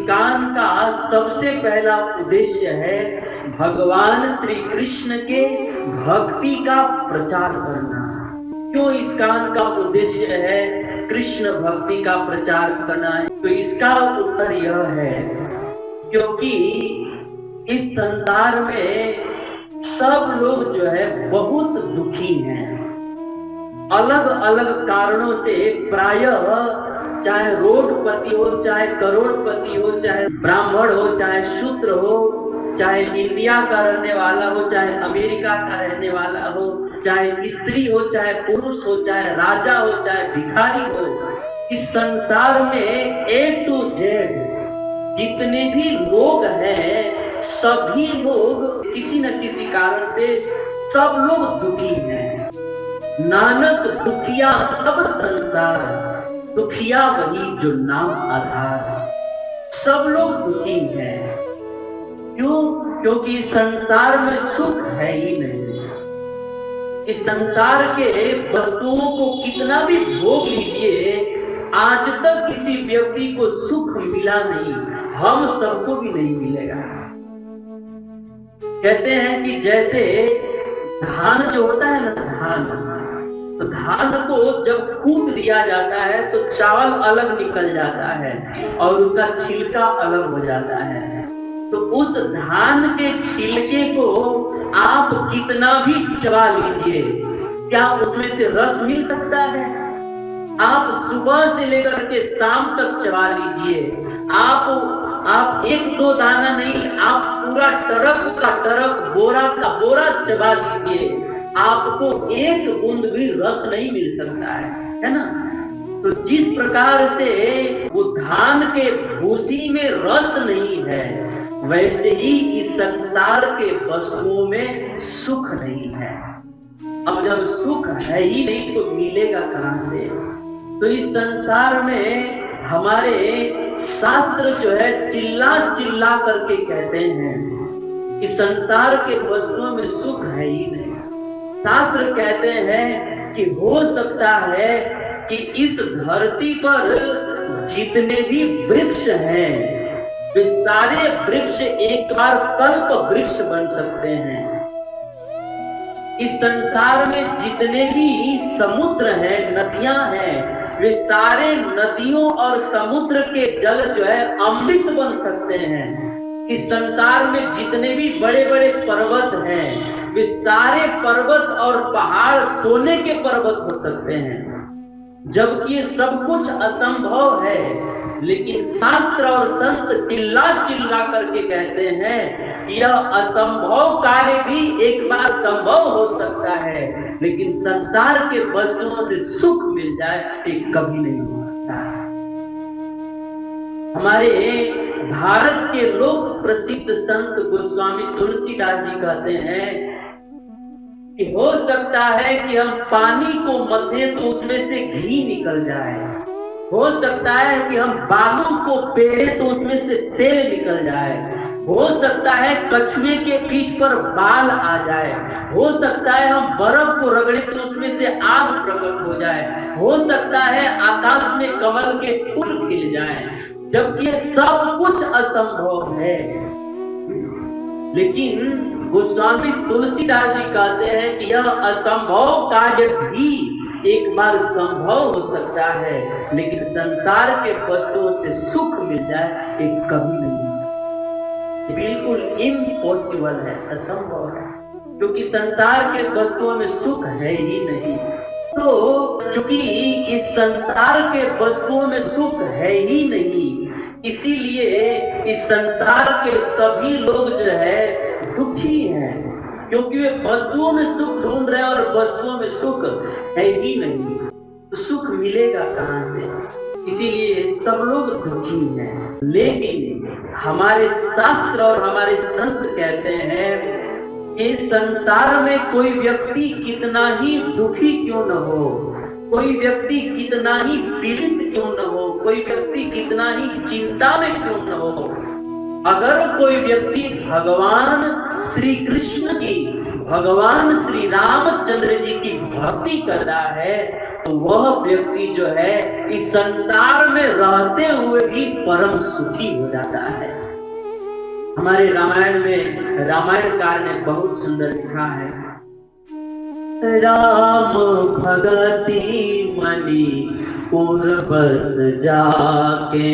ISKCON का सबसे पहला उद्देश्य है भगवान श्री कृष्ण के भक्ति का प्रचार करना। क्यों इस्कॉन का उद्देश्य है कृष्ण भक्ति का प्रचार करना है? तो इसका उत्तर यह है क्योंकि इस संसार में सब लोग जो है बहुत दुखी हैं, अलग अलग कारणों से। प्रायः चाहे रोडपति हो, चाहे करोड़पति हो, चाहे ब्राह्मण हो, चाहे शूद्र हो, चाहे इंडिया का रहने वाला हो, चाहे अमेरिका का रहने वाला हो, चाहे स्त्री हो, चाहे पुरुष हो, चाहे राजा हो, चाहे भिखारी हो, इस संसार में A to Z जितने भी लोग हैं, सभी लोग किसी न किसी कारण से सब लोग दुखी हैं। नानक दुखिया सब संसार, दुखिया वही जो नाम आधार। सब लोग दुखी हैं। क्यों? क्योंकि संसार में सुख है ही नहीं। इस संसार के वस्तुओं को कितना भी भोग लीजिए, आज तक किसी व्यक्ति को सुख मिला नहीं, हम सबको भी नहीं मिलेगा। कहते हैं कि जैसे धान जो होता है ना, धान, तो धान को जब कूट दिया जाता है तो चावल अलग निकल जाता है और उसका छिलका अलग हो जाता है। तो उस धान के छिलके को आप कितना भी चबा लीजिए, क्या उसमें से रस मिल सकता है? आप सुबह से लेकर के शाम तक चबा लीजिए, आप एक दो दाना नहीं, आप पूरा ट्रक का ट्रक, बोरा का बोरा चबा लीजिए, आपको एक बूंद भी रस नहीं मिल सकता है ना? तो जिस प्रकार से वो धान के भूसी में रस नहीं है, वैसे ही इस संसार के वस्तुओं में सुख नहीं है। अब जब सुख है ही नहीं तो मिलेगा कहां से? तो इस संसार में हमारे शास्त्र जो है चिल्ला चिल्ला करके कहते हैं कि संसार के वस्तुओं में सुख है ही नहीं। शास्त्र कहते हैं कि हो सकता है कि इस धरती पर जितने भी वृक्ष हैं, वे सारे वृक्ष एक बार कल्प वृक्ष बन सकते हैं। इस संसार में जितने भी समुद्र हैं, नदियां हैं, वे सारे नदियों और समुद्र के जल जो है अमृत बन सकते हैं। इस संसार में जितने भी बड़े बड़े पर्वत हैं, वे सारे पर्वत और पहाड़ सोने के पर्वत हो सकते हैं। जबकि ये सब कुछ असंभव है, लेकिन शास्त्र और संत चिल्ला चिल्ला करके कहते हैं कि यह असंभव कार्य भी एक बार संभव हो सकता है, लेकिन संसार के वस्तुओं से सुख मिल जाए ये कभी नहीं हो सकता है। हमारे भारत के लोक प्रसिद्ध संत गोस्वामी तुलसीदास जी कहते हैं कि हो सकता है कि हम पानी को मथें तो उसमें से घी निकल जाए, हो सकता है कि हम बालू को पेड़े तो उसमें से तेल निकल जाए, हो सकता है कछुए के पीठ पर बाल आ जाए, हो सकता है हम बर्फ को रगड़े तो उसमें से आग प्रकट हो जाए, हो सकता है आकाश में कमल के फूल खिल जाए, जबकि ये सब कुछ असंभव है। लेकिन गोस्वामी तुलसीदास जी कहते हैं कि यह असंभव कार्य भी एक बार संभव हो सकता है, लेकिन संसार के वस्तुओं से सुख मिल जाए ये कभी नहीं हो सकता। बिल्कुल इम्पॉसिबल है, असंभव है, क्योंकि संसार के वस्तुओं में सुख है ही नहीं। तो चूंकि इस संसार के वस्तुओं में सुख है ही नहीं, इसीलिए इस संसार के सभी लोग जो है दुखी हैं, क्योंकि वे वस्तुओं में सुख ढूंढ रहे हैं और वस्तुओं में सुख है ही नहीं, तो सुख मिलेगा कहां से? इसीलिए सब लोग दुखी हैं। लेकिन हमारे शास्त्र और हमारे संत कहते हैं कि संसार में कोई व्यक्ति कितना ही दुखी क्यों न हो, कोई व्यक्ति कितना ही पीड़ित क्यों न हो, कोई व्यक्ति कितना ही चिंता में क्यों न हो, अगर कोई व्यक्ति भगवान श्री कृष्ण की भगवान श्री रामचंद्र जी की भक्ति कर रहा है तो वह व्यक्ति जो है इस संसार में रहते हुए भी परम सुखी हो जाता है। हमारे रामायण में रामायणकार ने बहुत सुंदर लिखा है, राम भगति मणि पूर्वस जाके,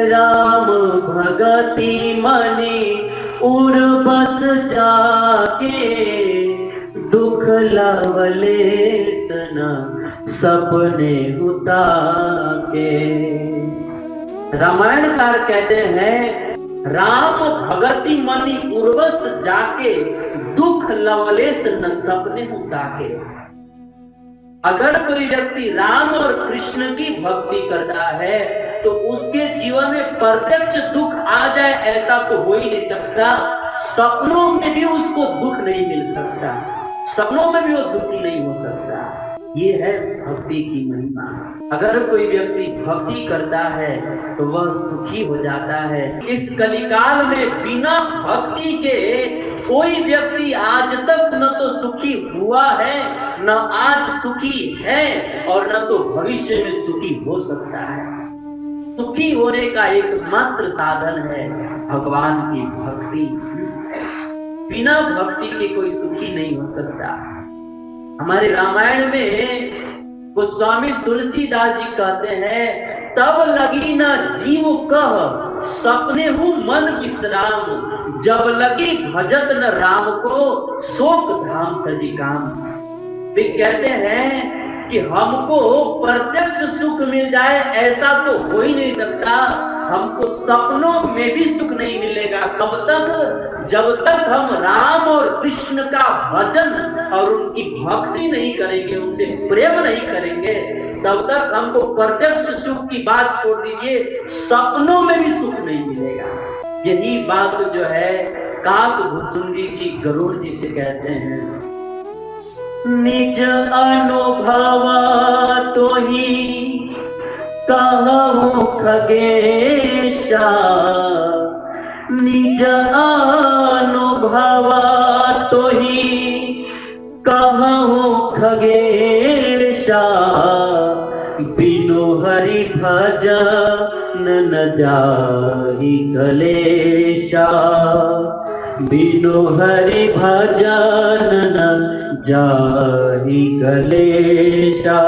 राम भगति मणि उर्वस जाके, दुख लवलेश न सपने उता के। रामायणकार कहते हैं राम भगति मणि उर्वस जाके, दुख लवलेश न सपने उता के। अगर कोई व्यक्ति राम और कृष्ण की भक्ति करता है तो उसके जीवन में प्रत्यक्ष दुख आ जाए ऐसा तो हो ही नहीं सकता। सपनों में भी उसको दुख नहीं मिल सकता, सपनों में भी वो दुखी नहीं हो सकता। ये है भक्ति की महिमा। अगर कोई व्यक्ति भक्ति करता है तो वह सुखी हो जाता है। इस कलिकाल में बिना भक्ति के कोई व्यक्ति आज तक न तो सुखी हुआ है, न आज सुखी है और न तो भविष्य में सुखी हो सकता है। सुखी होने का एकमात्र साधन है भगवान की भक्ति। बिना भक्ति के कोई सुखी नहीं हो सकता। हमारे रामायण में गोस्वामी तुलसीदास जी कहते हैं, तब लगी न जीव कह सपने हूँ मन विश्राम, जब लगी भजत न राम को शोक धाम तजी काम। वे कहते हैं कि हमको प्रत्यक्ष सुख मिल जाए ऐसा तो हो ही नहीं सकता, हमको सपनों में भी सुख नहीं मिलेगा। कब तक? जब तक हम राम और कृष्ण का भजन और उनकी भक्ति नहीं करेंगे, उनसे प्रेम नहीं करेंगे, तब तक हमको प्रत्यक्ष सुख की बात छोड़ दीजिए, सपनों में भी सुख नहीं मिलेगा। यही बात जो है काकभूषुंडी जी गरुड़ जी से कहते हैं, निज अनुभव तो ही कहूं खगेशा, निज अनुभव तो ही कहूं खगेशा, बिनु हरि भजन न जाहि कलेशा, बिनु हरि भजन न जाहि कलेशा।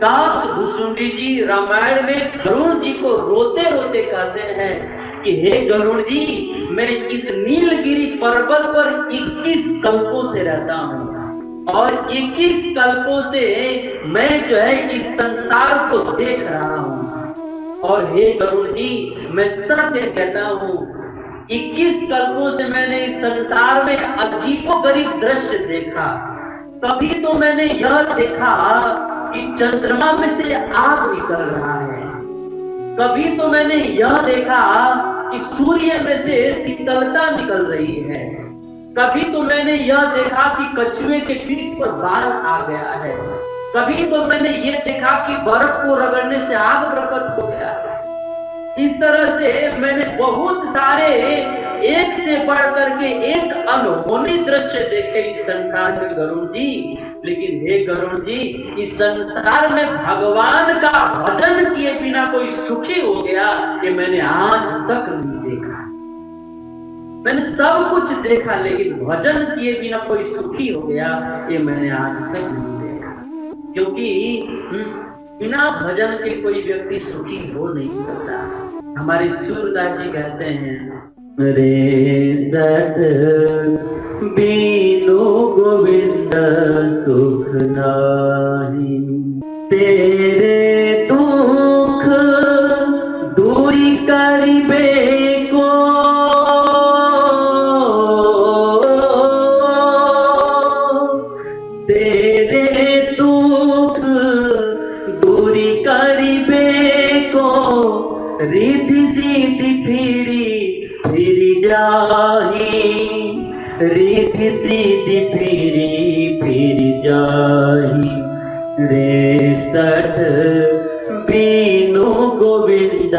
काकभूषुंडी जी रामायण में गरुड़ जी को रोते रोते कहते हैं कि हे गरुड़ जी, मैं इस नीलगिरी पर्वत पर 21 कल्पों से रहता हूँ और 21 कल्पों से मैं जो है इस संसार को देख रहा हूँ। और हे गरुड़ जी, मैं सत्य कहता हूँ, 21 कल्पों से मैंने इस संसार में अजीबोगरीब दृश्य देखा। कभी तो मैंने यह देखा कि चंद्रमा में से आग निकल रहा है, कभी तो मैंने यह देखा कि सूर्य में से शीतलता निकल रही है, कभी तो मैंने यह देखा कि कछुए के पीठ पर बाल आ गया है, कभी तो मैंने यह देखा कि बर्फ को रगड़ने से आग प्रकट हो गया है। इस तरह से मैंने बहुत सारे एक से बढ़कर के एक अनहोनी दृश्य देखे इस संसार में गरुड़ जी। लेकिन हे गरुड़ जी, इस संसार में भगवान का भजन किए बिना कोई सुखी हो गया, ये मैंने आज तक नहीं देखा। मैंने सब कुछ देखा लेकिन भजन किए बिना कोई सुखी हो गया, ये मैंने आज तक नहीं देखा। क्योंकि बिना भजन के कोई व्यक्ति सुखी हो नहीं सकता। हमारे सूरदास जी कहते हैं, रे सत बीनु गोविंद सुख नाही, तेरे दुख दूरी करिबे को, तेरे दुख दूरी करिबे को, रिद्धि सिद्धि फिरी जाही, रिद्धि सिद्धि फिरी जाही, रे सठ बीनु गोविंद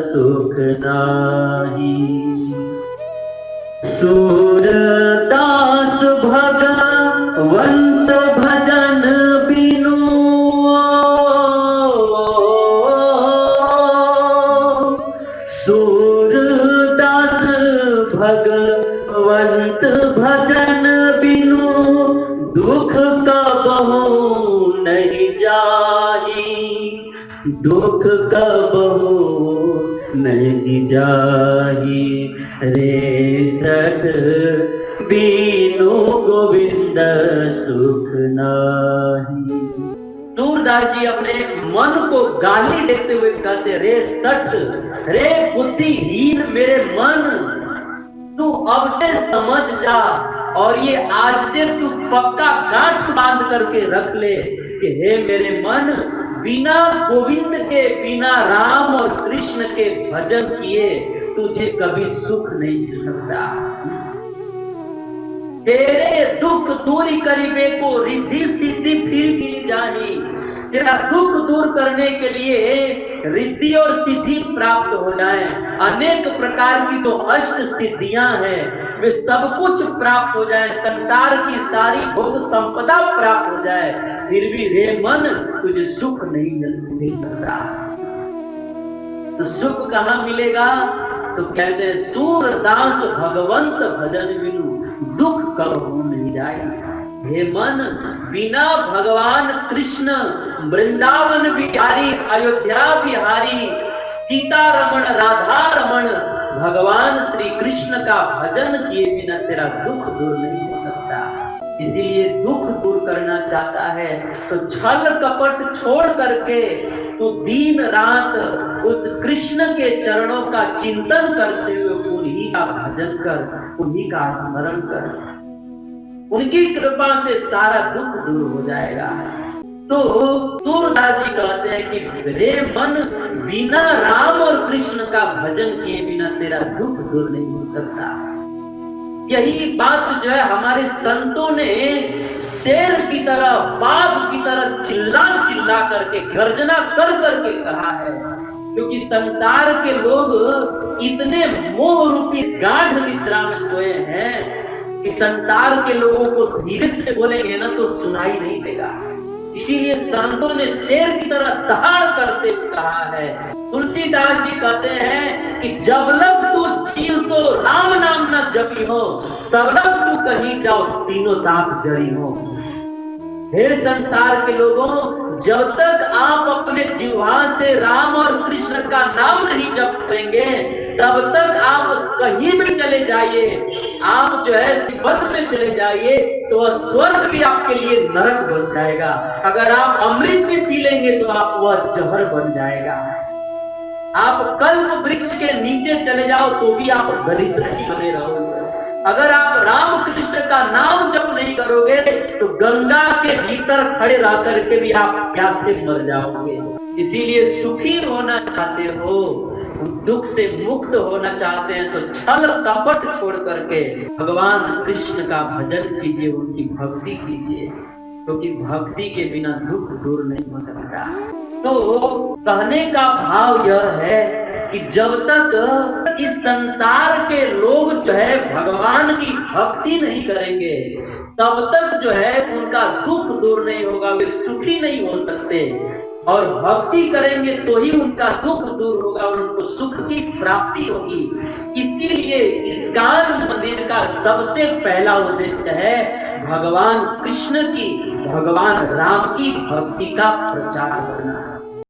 सुख नाही। सूर भगवंत भजन बिनु सूरदास भगवंत भजन बिनु दुख कबहु नहीं जाही, दुख कबहु नहीं जाही। रे सठ बीनु गोविंद सुख नाही। सूरदास जी अपने मन को गाली देते हुए कहते, रे सठ, रे बुद्धिहीन मेरे मन, तू अब से समझ जा और ये आज से तू पक्का गांठ बांध करके रख ले कि हे मेरे मन, बिना गोविंद के, बिना राम और कृष्ण के भजन किए तुझे कभी सुख नहीं मिल सकता। तेरे दुख दूरी करीबे को रिद्धि सिद्धि फिर मिल जानी। तेरा दुख दूर करने के लिए रिद्धि और सिद्धि प्राप्त हो जाए। अनेक प्रकार की तो अष्ट सिद्धियां हैं, वे सब कुछ प्राप्त हो जाए, संसार की सारी भोग संपदा प्राप्त हो जाए, फिर भी रे मन तुझे सुख नहीं मिल सकता। तो सुख कहाँ मिलेगा? तो कहते हैं सूरदास भगवंत भजन बिनु दुख कबहु नहीं जाए। हे मन, बिना भगवान कृष्ण, वृंदावन बिहारी, अयोध्या बिहारी, सीता रमण, राधा रमण, भगवान श्री कृष्ण का भजन किए बिना तेरा दुख दूर नहीं हो सकता। इसीलिए दुख दूर करना चाहता है तो छल कपट छोड़ करके तू दिन रात उस कृष्ण के चरणों का चिंतन करते हुए उन्हीं का भजन कर, उन्हीं का स्मरण कर। उनकी कृपा से सारा दुख दूर हो जाएगा। तो सूरदास जी कहते हैं कि रे मन, बिना राम और कृष्ण का भजन किए बिना तेरा दुख दूर नहीं हो सकता। यही बात जो है हमारे संतों ने शेर की तरह, बाघ की तरह चिल्ला चिल्ला करके, गर्जना कर करके कहा है। क्योंकि संसार के लोग इतने मोह रूपी गाढ़ निद्रा में सोए हैं कि संसार के लोगों को धीरे से बोलेंगे ना तो सुनाई नहीं देगा। इसीलिए संतों ने शेर की तरह दहाड़ करते कहा है। तुलसीदास जी कहते हैं कि जब लग तू जीव तो राम नाम न जपी हो, तब लग तू कहीं जाओ तीनों ताप जड़ी हो। हे संसार के लोगों, जब तक आप अपने जिह्वा से राम और कृष्ण का नाम नहीं जपेंगे, तब तक आप कहीं भी चले जाइए, आप जो है स्वर्ग में चले जाइए तो वह स्वर्ग भी आपके लिए नरक बन जाएगा। अगर आप अमृत भी पी लेंगे तो आप वह जहर बन जाएगा। आप कल्प वृक्ष के नीचे चले जाओ तो भी आप दरिद्र ही बने रहोगे। अगर आप राम कृष्ण का नाम जप नहीं करोगे तो गंगा के भीतर खड़े रह करके भी आप प्यासे मर जाओगे। इसीलिए सुखी होना चाहते हो, दुख से मुक्त होना चाहते हैं तो छल कपट छोड़ करके भगवान कृष्ण का भजन कीजिए, उनकी भक्ति कीजिए, क्योंकि भक्ति के बिना दुख दूर नहीं हो सकता। तो कहने का भाव यह है कि जब तक इस संसार के लोग जो है भगवान की भक्ति नहीं करेंगे, तब तक जो है उनका दुख दूर नहीं होगा, वे सुखी नहीं हो सकते। और भक्ति करेंगे तो ही उनका दुख दूर होगा और उनको सुख की प्राप्ति होगी। इसीलिए इस्कॉन मंदिर का सबसे पहला उद्देश्य है भगवान कृष्ण की, भगवान राम की भक्ति का प्रचार करना।